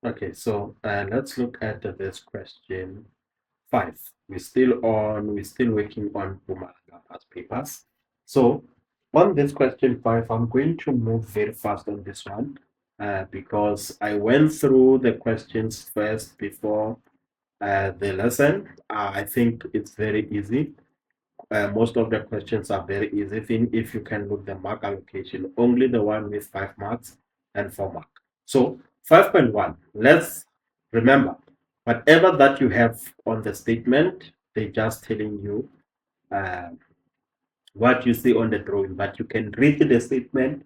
Okay, so let's look at this question 5. We're still working on Pumalanga past papers. So on this question 5, I'm going to move very fast on this one because I went through the questions first before the lesson. I think it's very easy. Most of the questions are very easy. Even if you can look the mark allocation, only the one with 5 marks and 4 marks. So 5.1, let's remember, whatever that you have on the statement, they're just telling you uh, what you see on the drawing, but you can read the statement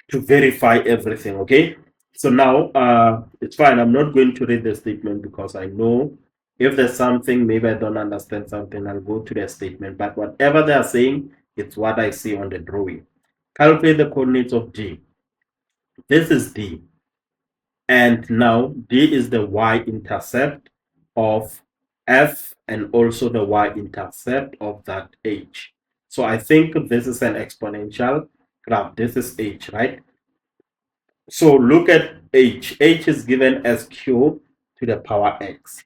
to verify everything, okay? So now it's fine. I'm not going to read the statement because I know if there's something, maybe I don't understand something, I'll go to the statement. But whatever they are saying, it's what I see on the drawing. Calculate the coordinates of D. This is D. And now D is the y-intercept of F and also the y-intercept of that H. So I think this is an exponential graph. This is H, right? So look at H. H is given as Q to the power X.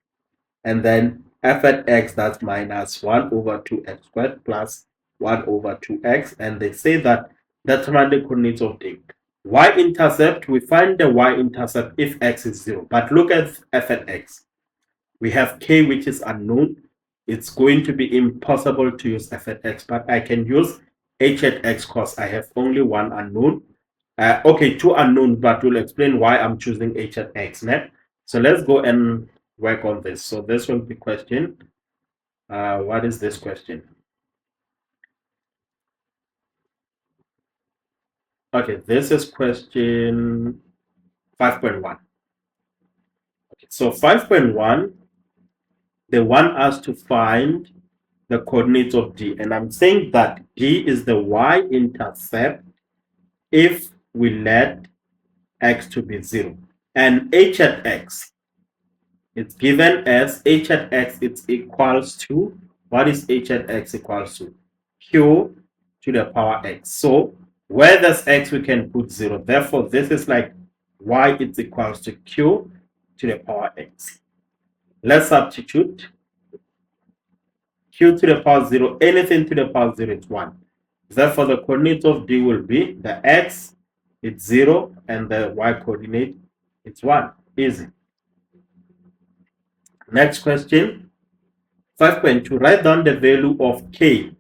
And then F at X, that's minus 1 over 2X squared plus 1 over 2X. And they say that determine the coordinates of D. Y-intercept, we find the y-intercept if X is 0. But look at F at X. We have K, which is unknown. It's going to be impossible to use F at X, but I can use H at X because I have only one unknown. Okay, two unknowns, but we'll explain why I'm choosing H at X. Né? So let's go and work on this. So this will be question. What is this question? Okay, this is question 5.1. Okay, so 5.1, they want us to find the coordinates of D. And I'm saying that D is the y-intercept if we let X to be 0. And H at X, it's given as H at X, it's equals to, what is H at X equals to? Q to the power X. So where there's X, we can put 0. Therefore, this is like Y is equals to Q to the power X. Let's substitute. Q to the power 0, anything to the power 0 is 1. Therefore, the coordinate of D will be the X, it's 0, and the Y coordinate, it's 1. Easy. Next question, 5.2, write down the value of K.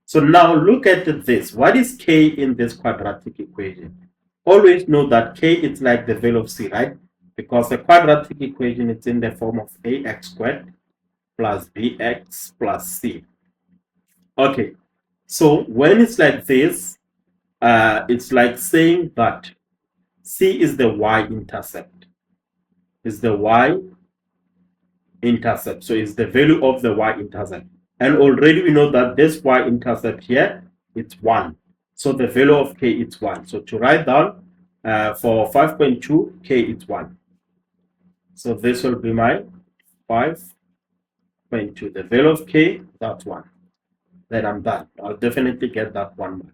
So now look at this. What is K in this quadratic equation? Always know that K is like the value of C, right? Because the quadratic equation is in the form of ax squared plus bx plus c. Okay, so when it's like this, it's like saying that C is the y-intercept. Is the y-intercept. So it's the value of the y-intercept. And already we know that this y-intercept here, it's 1. So the value of k is 1. So to write down for 5.2, k is 1. So this will be my 5.2. The value of k, that's 1. Then I'm done. I'll definitely get that 1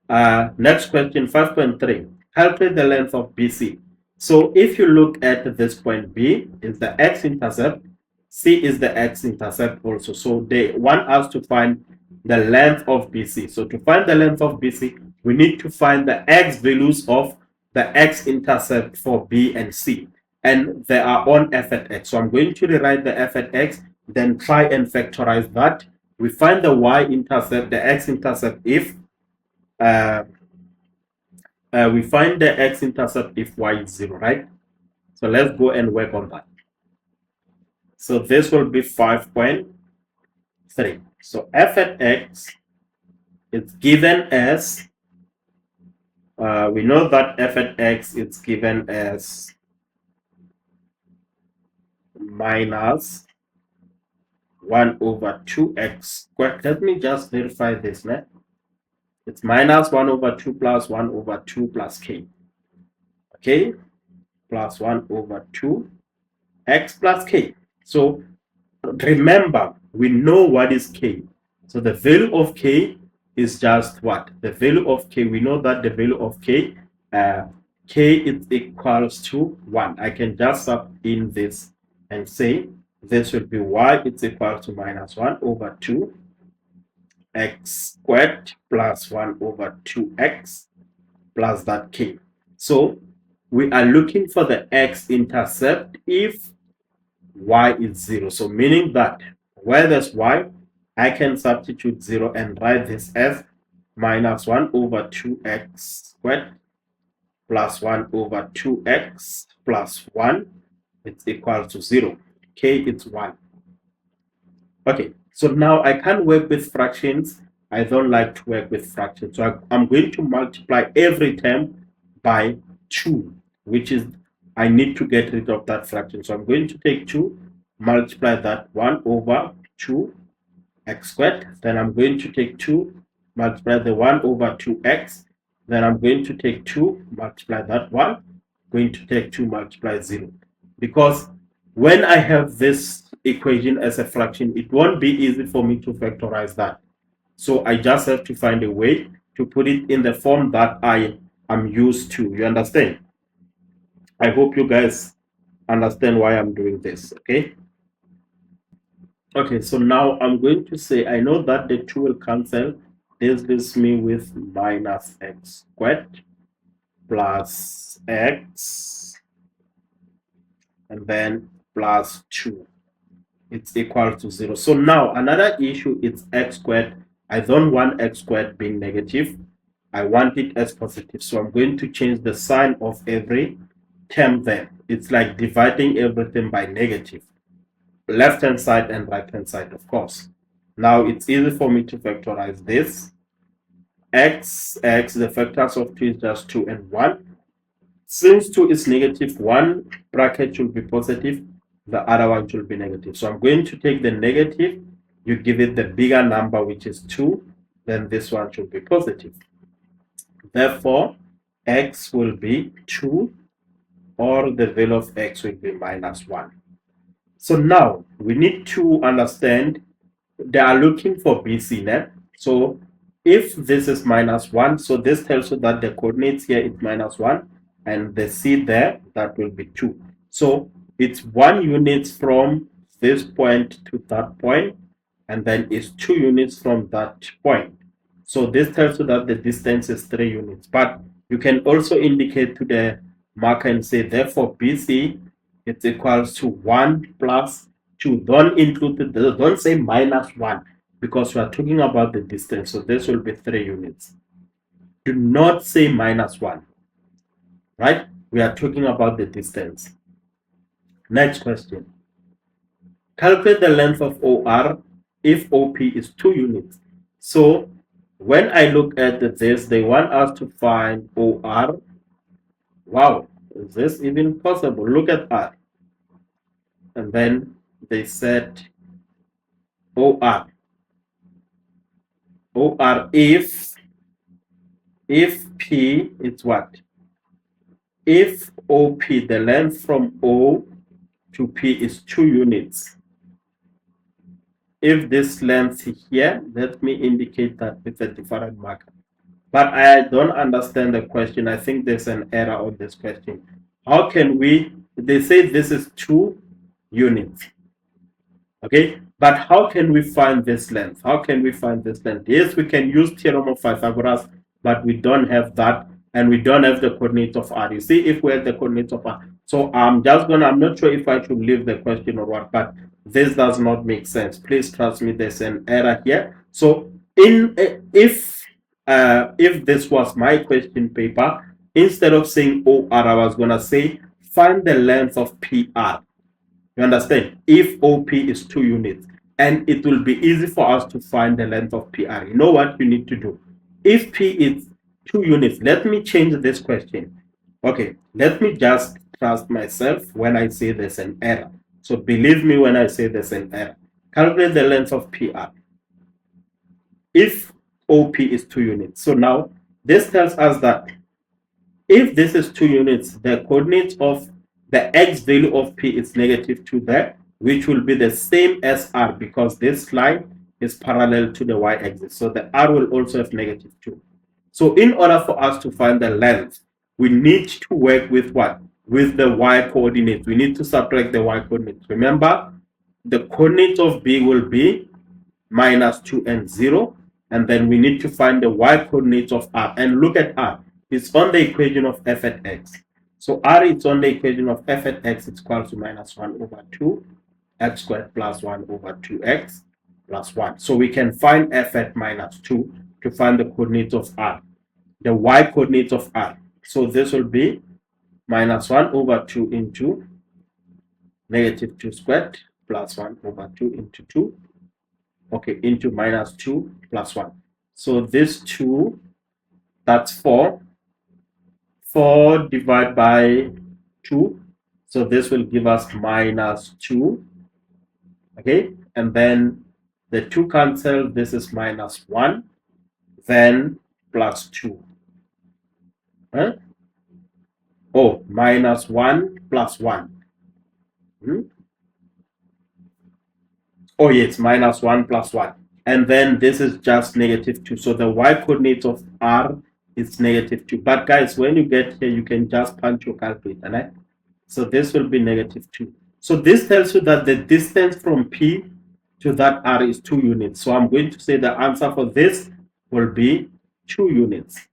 mark. Next question, 5.3. Calculate the length of BC. So if you look at this point, B is the x-intercept, C is the x-intercept also. So they want us to find the length of BC. So to find the length of BC, we need to find the x values of the x-intercept for B and C. And they are on f at x. So I'm going to rewrite the f at x, then try and factorize that. We find the y-intercept, the x-intercept if we find the x-intercept if y is 0, right? So let's go and work on that. So this will be 5.3. So f at x is given as, we know that f at x is given as minus 1 over 2x squared. Let me just verify this, né? It's minus 1 over 2 plus 1 over 2 plus k. Okay, plus 1 over 2 x plus k. So remember, we know what is k. So the value of k is just what? The value of k, we know that the value of k, k is equals to 1. I can just sub in this and say this will be y is equal to minus 1 over 2 x squared plus 1 over 2x plus that k. So we are looking for the x-intercept if y is 0. So meaning that where there's y, I can substitute 0 and write this as minus 1 over 2x squared plus 1 over 2x plus 1. It's equal to 0. K is 1. Okay, so now I can work with fractions. I don't like to work with fractions. So I'm going to multiply every term by 2, which is, I need to get rid of that fraction. So I'm going to take 2, multiply that 1 over 2 x squared. Then I'm going to take 2, multiply the 1 over 2x. Then I'm going to take 2, multiply that 1. Going to take 2, multiply 0. Because when I have this equation as a fraction, it won't be easy for me to factorize that. So I just have to find a way to put it in the form that I am used to. You understand? I hope you guys understand why I'm doing this, okay? Okay, so now I'm going to say, I know that the 2 will cancel. This leaves me with minus x squared plus x and then plus 2. It's equal to 0. So now another issue is x squared. I don't want x squared being negative. I want it as positive. So I'm going to change the sign of every term there. It's like dividing everything by negative. Left hand side and right hand side, of course. Now it's easy for me to factorize this. X, the factors of 2 is just 2 and 1. Since 2 is negative, one bracket should be positive, the other one should be negative. So I'm going to take the negative, you give it the bigger number, which is 2, then this one should be positive. Therefore, x will be 2, or the value of x will be minus 1. So now we need to understand they are looking for BC net. So if this is minus 1, so this tells you that the coordinates here is minus 1 and the c there, that will be 2. So it's 1 unit from this point to that point, and then it's 2 units from that point. So this tells you that the distance is 3 units. But you can also indicate to the marker and say, therefore BC it's equals to 1 plus 2. Don't include the, don't say minus 1, because we are talking about the distance. So this will be 3 units. Do not say minus 1, right? We are talking about the distance. Next question. Calculate the length of OR if OP is 2 units. So when I look at this, they want us to find OR. Wow, is this even possible? Look at R. And then they said OR. OR if P is what? If OP, the length from O to P is 2 units. If this length here, let me indicate that with a different marker. But I don't understand the question. I think there's an error on this question. How can we, they say this is 2 units. Okay, but how can we find this length? How can we find this length? Yes, we can use theorem of Pythagoras, but we don't have that, and we don't have the coordinates of R. You see, if we have the coordinates of R. So I'm not sure if I should leave the question or what, but this does not make sense. Please trust me, there's an error here. So if this was my question paper, instead of saying OR, I was gonna say find the length of PR. You understand? If OP is 2 units, and it will be easy for us to find the length of PR. You know what you need to do? If P is 2 units, let me change this question. Okay, let me just trust myself when I say there's an error. So believe me when I say there's an error. Calculate the length of PR if OP is 2 units. So now this tells us that if this is 2 units, the coordinates of the x value of P is negative 2 there, which will be the same as R, because this line is parallel to the y-axis. So the R will also have negative 2. So in order for us to find the length, we need to work with what? With the y coordinates. We need to subtract the y coordinates. Remember, the coordinates of b will be minus 2 and 0. And then we need to find the y coordinates of r. And look at r. It's on the equation of f at x. So r is on the equation of f at x. It's equal to minus 1 over 2 x squared plus 1 over 2x plus 1. So we can find f at minus 2 to find the coordinates of r, the y coordinates of r. So this will be minus 1 over 2 into negative 2 squared plus 1 over 2 into 2, okay, into minus 2 plus 1. So this 2, that's 4. 4 divided by 2. So this will give us minus 2. Okay, and then the 2 cancel. This is minus 1. Then plus 2. Huh? Oh, minus 1 plus 1. Oh, yes, minus 1 plus 1. And then this is just negative 2. So the y coordinate of r is negative 2. But guys, when you get here, you can just punch your calculator, right? So this will be negative 2. So this tells you that the distance from P to that R is 2 units. So I'm going to say the answer for this will be 2 units.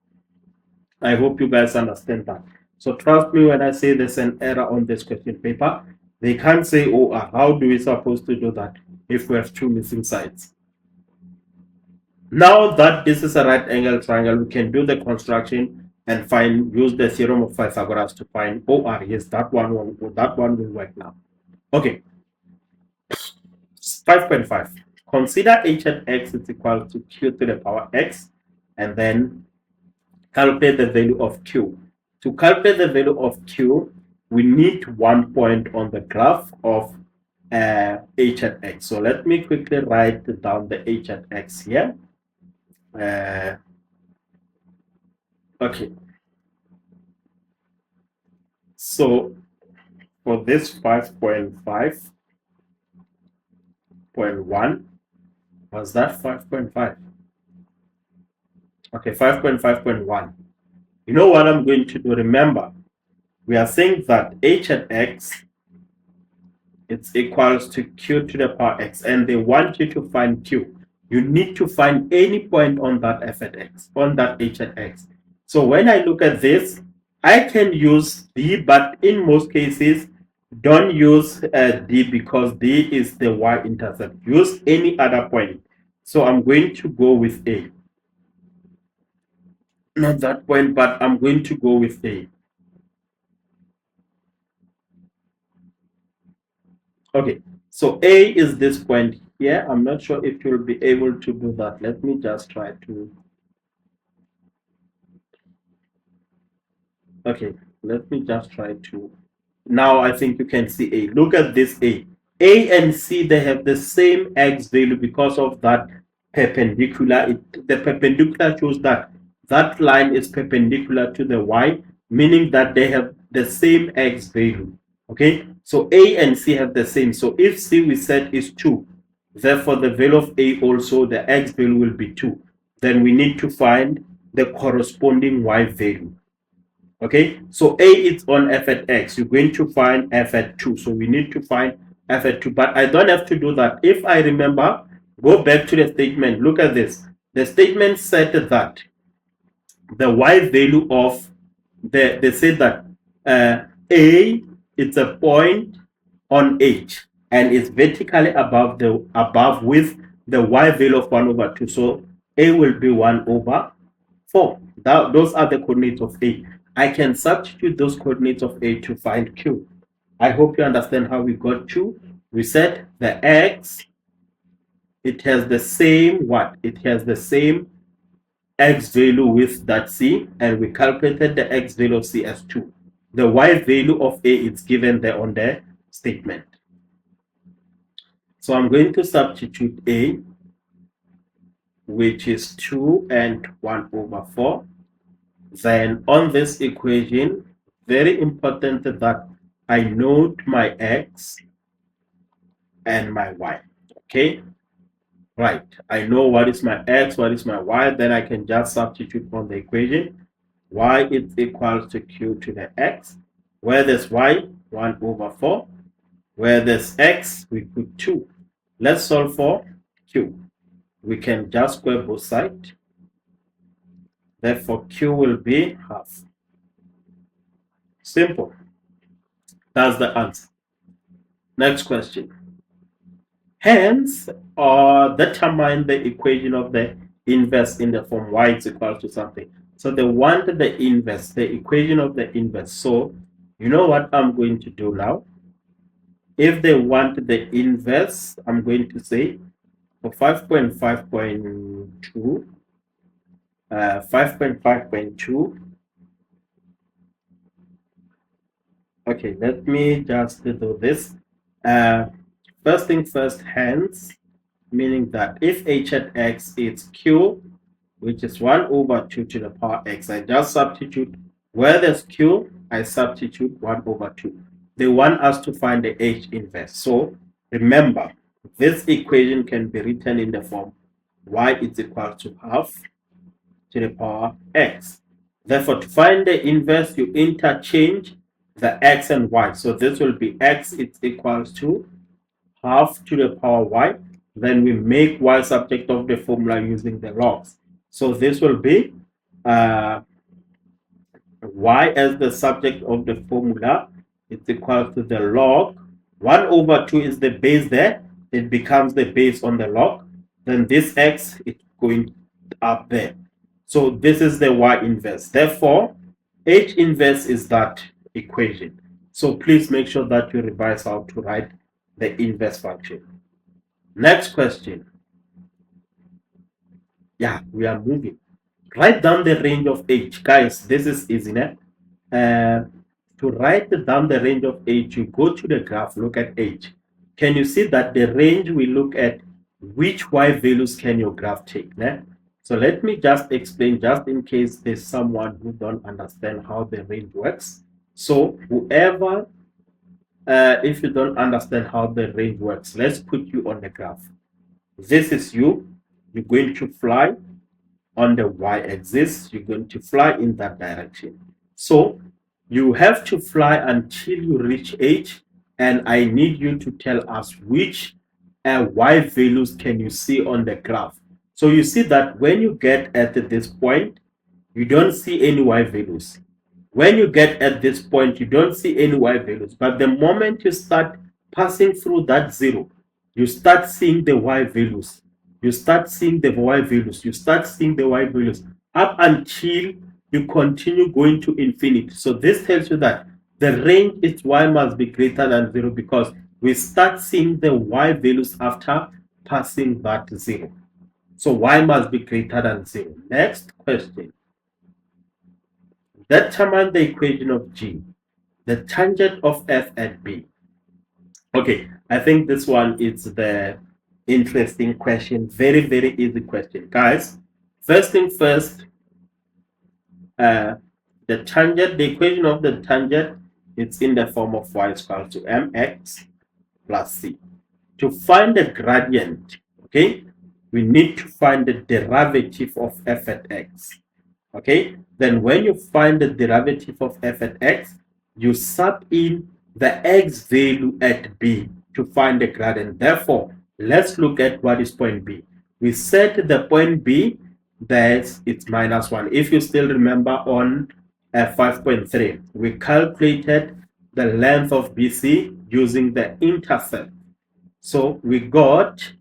I hope you guys understand that. So trust me when I say there's an error on this question paper. They can't say OR. How do we supposed to do that if we have 2 missing sides? Now that this is a right angle triangle, we can do the construction and use the theorem of Pythagoras to find OR. Yes, that one will work now. Okay. 5.5. Consider h at x is equal to q to the power x, and then calculate the value of q. To calculate the value of q, we need 1 point on the graph of h at x. So let me quickly write down the h at x here. Okay. So for this 5.5.1, was that 5.5? Okay, 5.5.1. You know what I'm going to do? Remember, we are saying that h at x it's equals to q to the power x, and they want you to find q. You need to find any point on that f at x, on that h at x. So when I look at this, I can use d, but in most cases, don't use d because d is the y-intercept. Use any other point. So I'm going to go with a. Not that point, but I'm going to go with a. Okay, so A is this point here. I'm not sure if you'll be able to do that. Let me just try to. Okay, let me just try to. Now I think you can see A. Look at this A. A and C, they have the same x value because of that perpendicular. The perpendicular shows that that line is perpendicular to the y, meaning that they have the same x value. Okay, so A and C have the same. So if C we said is 2, therefore the value of A also, the x value will be 2. Then we need to find the corresponding y value. Okay, so A is on f at x. You're going to find f at 2. So we need to find f at 2. But I don't have to do that. If I remember, go back to the statement. Look at this. The statement said that the y value of they said that A it's a point on H and it's vertically above with the y value of 1 over 2. So A will be 1 over 4. Those are the coordinates of A. I can substitute those coordinates of A to find Q. I hope you understand how we got Q. We said the X, it has the same what? It has the same X value with that C, and we calculated the X value of C as 2. The Y value of A is given there on the statement. So I'm going to substitute A, which is 2 and 1 over 4. Then on this equation, very important that I note my X and my Y. Okay, right. I know what is my X, what is my Y, then I can just substitute on the equation. y is equal to q to the x. Where there's y, 1 over 4. Where there's x, we put 2. Let's solve for q. We can just square both sides. Therefore, q will be half. Simple. That's the answer. Next question. Hence, determine the equation of the inverse in the form y is equal to something. So they want the inverse, the equation of the inverse. So you know what I'm going to do now? If they want the inverse, I'm going to say for 5.5.2, 5.5.2. Okay, let me just do this. First thing first, hence, meaning that if h at x is q, which is 1 over 2 to the power x, I just substitute where there's q, I substitute 1 over 2. They want us to find the h inverse. So remember, this equation can be written in the form y is equal to half to the power x. Therefore, to find the inverse, you interchange the x and y. So this will be x is equals to half to the power y. Then we make y subject of the formula using the logs. So this will be y as the subject of the formula. It's equal to the log. 1 over 2 is the base there. It becomes the base on the log. Then this x is going up there. So this is the y inverse. Therefore, h inverse is that equation. So please make sure that you revise how to write the inverse function. Next question. Yeah, we are moving. Write down the range of h. Guys, this is easy, né? To write down the range of h, you go to the graph, look at h. Can you see that the range we look at which y values can your graph take, né? So let me just explain, just in case there's someone who don't understand how the range works. So whoever, if you don't understand how the range works, let's put you on the graph. This is you. You're going to fly on the y-axis. You're going to fly in that direction. So you have to fly until you reach h, and I need you to tell us which y values can you see on the graph. So you see that when you get at this point, you don't see any y values. When you get at this point, you don't see any y values. But the moment you start passing through that 0, you start seeing the y values. You start seeing the y values. You start seeing the y values up until you continue going to infinity. So this tells you that the range is y must be greater than 0 because we start seeing the y values after passing that 0. So y must be greater than 0. Next question. Determine the equation of G, the tangent of F at B. Okay, I think this one is the interesting question. Very, very easy question. Guys, first thing first, the tangent, the equation of the tangent, it's in the form of y is equal to mx plus c. To find the gradient, okay, we need to find the derivative of f at x. Okay, then when you find the derivative of f at x, you sub in the x value at b to find the gradient. Therefore, let's look at what is point b. We set the point b that it's minus 1. If you still remember on 5.3, we calculated the length of BC using the intercept. So we got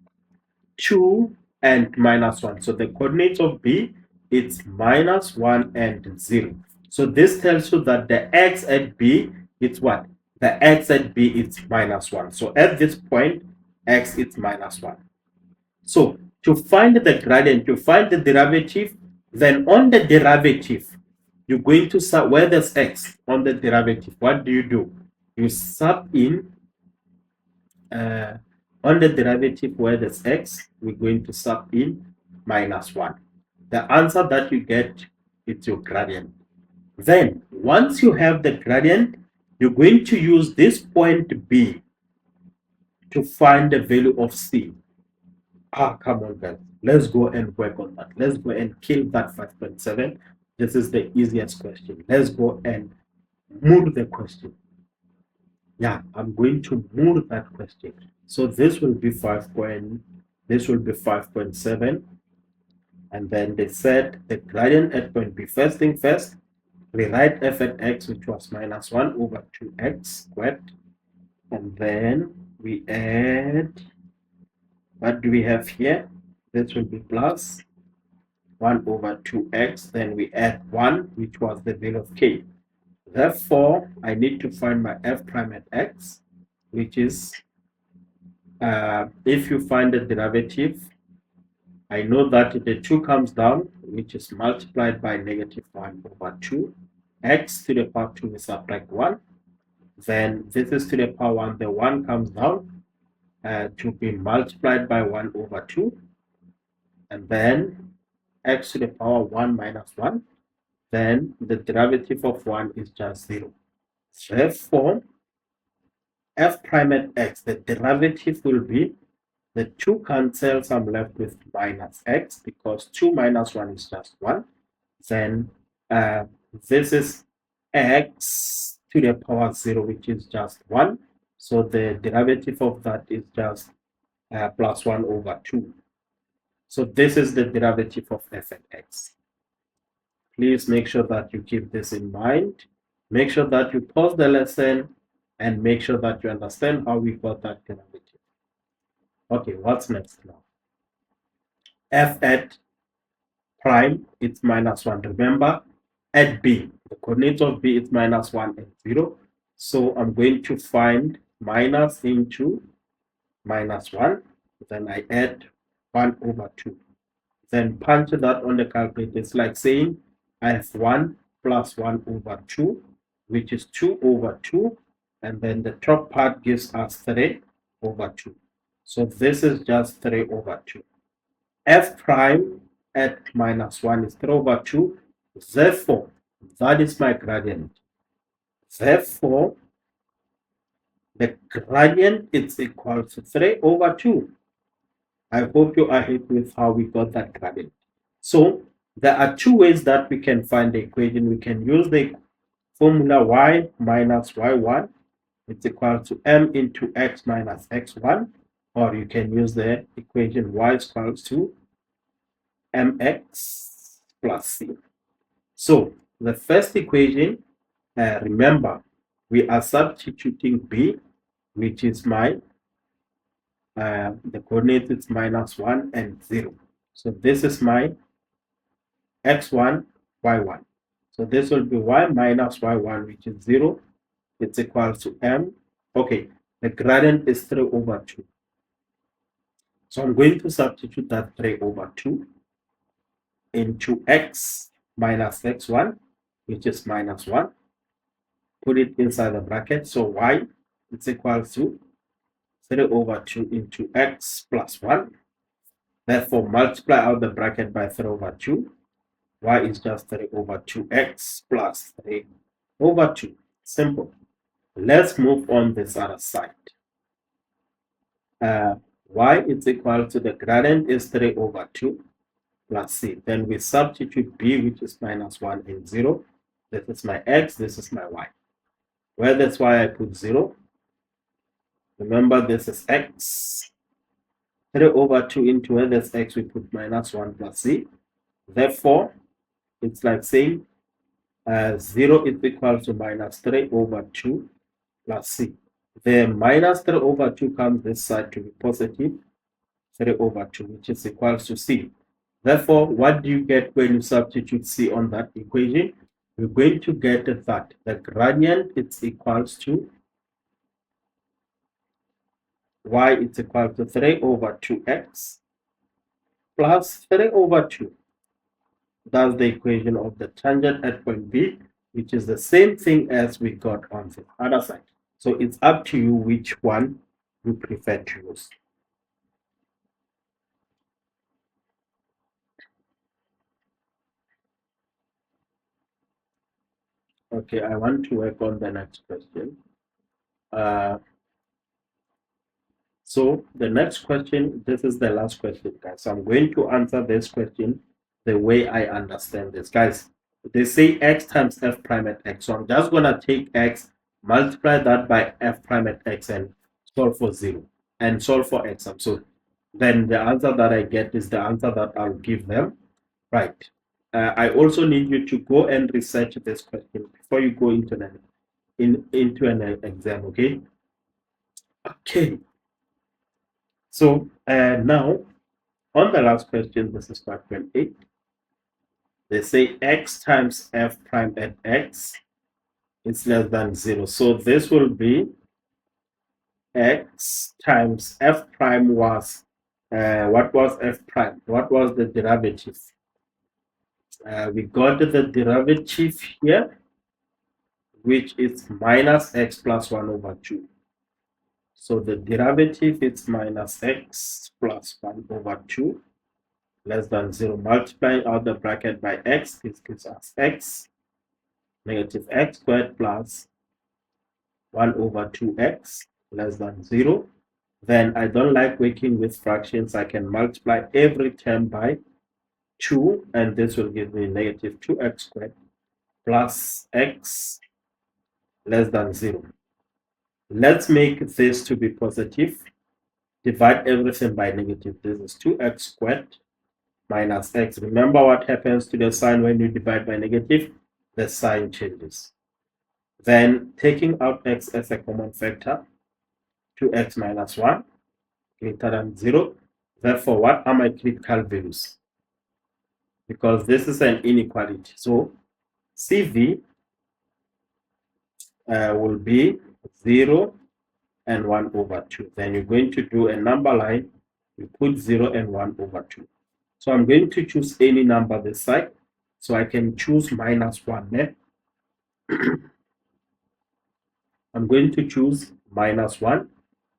2 and minus 1. So the coordinates of b, it's minus 1 and 0. So this tells you that the x at b, it's what? The x at b is minus 1. So at this point, x is minus 1. So to find the gradient, to find the derivative, then on the derivative, you're going to sub where there's x on the derivative. What do? You sub in on the derivative where there's x, we're going to sub in minus 1. The answer that you get is your gradient. Then, once you have the gradient, you're going to use this point B to find the value of C. Come on, guys. Let's go and work on that. Let's go and kill that 5.7. This is the easiest question. Let's go and move the question. Yeah, I'm going to move that question. So this will be 5.7, and then they said the gradient at point B. First thing first, we write f at x, which was minus 1 over 2x squared, and then we add, what do we have here? This will be plus 1 over 2x, then we add 1, which was the value of k. Therefore, I need to find my f prime at x, which is, if you find the derivative, I know that the 2 comes down, which is multiplied by negative 1 over 2. X to the power 2 is subtract 1. Then this is to the power 1. The 1 comes down to be multiplied by 1 over 2. And then x to the power 1 minus 1. Then the derivative of 1 is just 0. Therefore, f prime at x, the derivative will be the 2 cancels, I'm left with minus x, because 2 minus 1 is just 1. Then this is x to the power 0, which is just 1. So the derivative of that is just plus 1 over 2. So this is the derivative of f at x. Please make sure that you keep this in mind. Make sure that you pause the lesson and make sure that you understand how we got that derivative. Okay, what's next now? F at prime, it's minus 1. Remember, at B, the coordinates of B is minus 1 and 0. So I'm going to find minus into minus 1. Then I add 1 over 2. Then punch that on the calculator. It's like saying I have 1 plus 1 over 2, which is 2 over 2. And then the top part gives us 3 over 2. So this is just 3 over 2. F prime at minus 1 is 3 over 2. Therefore, that is my gradient. Therefore, the gradient is equal to 3 over 2. I hope you are happy with how we got that gradient. So, there are two ways that we can find the equation. We can use the formula y minus y1. It's equal to m into x minus x1. Or you can use the equation y is equals to mx plus c. So the first equation, remember, we are substituting b, which is my, the coordinate is minus 1 and 0. So this is my x1, y1. So this will be y minus y1, which is 0. It's equal to m. Okay, the gradient is 3 over 2. So I'm going to substitute that 3 over 2 into x minus x1, which is minus 1. Put it inside the bracket. So y is equal to 3 over 2 into x plus 1. Therefore, multiply out the bracket by 3 over 2. Y is just 3 over 2x plus 3 over 2. Simple. Let's move on this other side. Y is equal to the gradient is 3 over 2 plus c. Then we substitute b, which is minus 1 and 0. This is my x, this is my y. Where that's why I put 0. Remember, this is x. 3 over 2 into where there's x, we put minus 1 plus c. Therefore, it's like saying 0 is equal to minus 3 over 2 plus c. The minus 3 over 2 comes this side to be positive 3 over 2, which is equal to c. Therefore, what do you get when you substitute c on that equation? We're going to get that the gradient is equals to y is equal to 3 over 2x plus 3 over 2. That's the equation of the tangent at point B, which is the same thing as we got on the other side. So it's up to you which one you prefer to use. Okay, I want to work on the next question. So the next question, this is the last question, guys. So I'm going to answer this question the way I understand this. Guys, They say x times f prime at x. So I'm just going to take x, multiply that by f prime at x, and solve for 0 and solve for x. So then the answer that I get is the answer that I'll give them. Right. I also need you to go and research this question before you go into an exam. Okay. Okay. So now on the last question, this is 5.8. They say x times f prime at x is less than 0. So this will be x times f prime was, what was f prime? What was the derivative? We got the derivative here, which is minus x plus 1 over 2. So the derivative is minus x plus 1 over 2 less than 0. Multiplying out the bracket by x, this gives us x, negative x squared plus 1 over 2x less than 0. Then I don't like working with fractions. I can multiply every term by 2, and this will give me negative 2x squared plus x less than 0. Let's make this to be positive. Divide everything by negative. This is 2x squared minus x. Remember what happens to the sign when you divide by negative? The sign changes. Then taking out x as a common factor, 2x minus 1 greater than 0. Therefore, what are my critical values? Because this is an inequality. So CV will be 0 and 1 over 2. Then you're going to do a number line. You put 0 and 1 over 2. So I'm going to choose any number this side. So I can choose minus 1 there. I'm going to choose minus 1.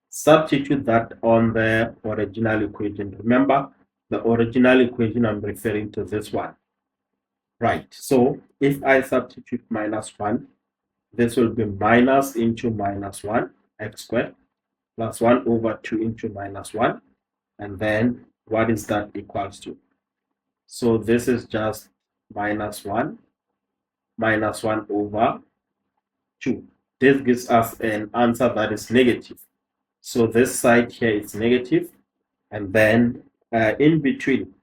Substitute that on the original equation. Remember, the original equation, I'm referring to this one. Right. So if I substitute minus 1, this will be minus into minus 1, x squared, plus 1 over 2 into minus 1. And then what is that equals to? So this is just minus 1 over 2. This gives us an answer that is negative. So this side here is negative, and then in between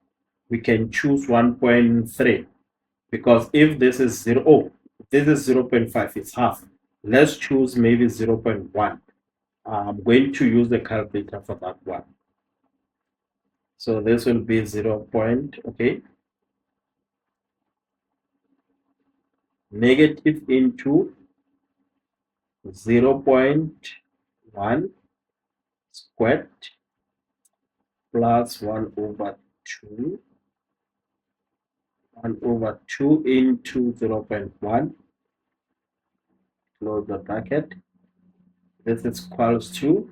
we can choose 1.3, because if this is 0, this is 0.5, it's half. Let's choose maybe 0.1. I'm going to use the calculator for that one. So this will be 0. Okay, negative into 0.1 squared plus 1 over 2. 1 over 2 into 0.1. Close the bracket. This is equals to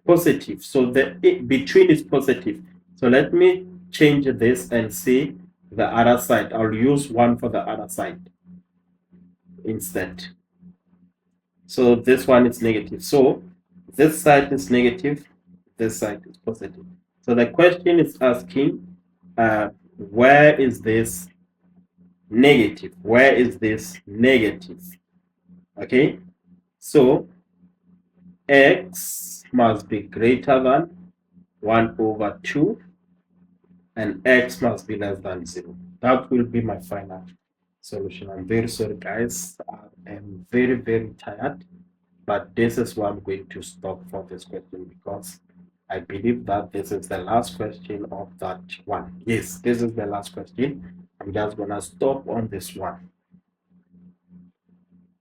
positive. So the between is positive. So let me change this and see the other side. I'll use 1 for the other side instead. So this one is negative. So this side is negative, this side is positive. So the question is asking, where is this negative? Where is this negative? Okay, so x must be greater than 1 over 2 and x must be less than 0. That will be my final solution. I'm very sorry, guys. I am very, very tired, but this is where I'm going to stop for this question, because I believe that this is the last question of that one. Yes, this is the last question. I'm just gonna stop on this one.